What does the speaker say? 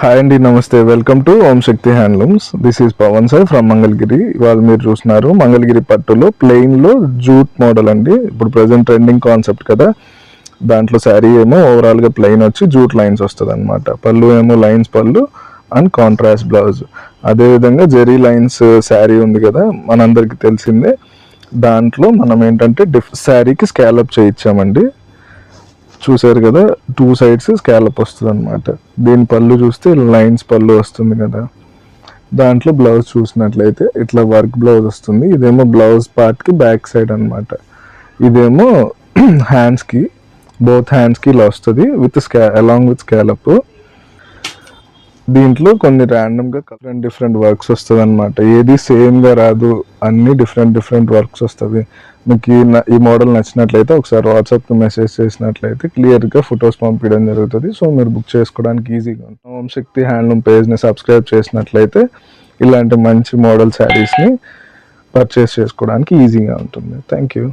Hi అండి, నమస్తే. Welcome to Om Shakti handlooms. This is Pavan sir from Mangalagiri. ఇవాళ మీరు చూస్తున్నారు మంగళగిరి పట్టులో ప్లెయిన్లో జూట్ మోడల్ అండి. ఇప్పుడు ప్రజెంట్ ట్రెండింగ్ కాన్సెప్ట్ కదా. దాంట్లో శారీ ఏమో ఓవరాల్గా ప్లెయిన్ వచ్చి జూట్ లైన్స్ వస్తుంది అనమాట. పళ్ళు ఏమో లైన్స్ పళ్ళు అండ్ కాంట్రాస్ట్ బ్లౌజ్. అదేవిధంగా జెరీ లైన్స్ శారీ ఉంది కదా, మనందరికీ తెలిసిందే. దాంట్లో మనం ఏంటంటే శారీకి స్కాలప్ చేయించామండి. చూసారు కదా, 2 sides స్కాలప్ వస్తుంది అనమాట. దీని పళ్ళు చూస్తే లైన్స్ పళ్ళు వస్తుంది కదా. దాంట్లో బ్లౌజ్ చూసినట్లయితే ఇట్లా వర్క్ బ్లౌజ్ వస్తుంది. ఇదేమో బ్లౌజ్ పార్ట్కి బ్యాక్ సైడ్ అనమాట. ఇదేమో హ్యాండ్స్కి, బోత్ హ్యాండ్స్కి ఇలా వస్తుంది విత్ అలాంగ్ విత్ స్కాలప్. దీంట్లో కొన్ని ర్యాండమ్గా డిఫరెంట్ వర్క్స్ వస్తుంది అనమాట. ఏది సేమ్గా రాదు, అన్ని డిఫరెంట్ వర్క్స్ వస్తుంది. మీకు ఈ మోడల్ నచ్చినట్లయితే ఒకసారి వాట్సాప్కి మెసేజ్ చేసినట్లయితే క్లియర్గా ఫొటోస్ పంపించడం జరుగుతుంది. సో మీరు బుక్ చేసుకోవడానికి ఈజీగా ఉంటుంది. ఓం శక్తి హ్యాండ్లూమ్ పేజ్ని సబ్స్క్రైబ్ చేసినట్లయితే ఇలాంటి మంచి మోడల్ శారీస్ని పర్చేస్ చేసుకోవడానికి ఈజీగా ఉంటుంది. Thank you.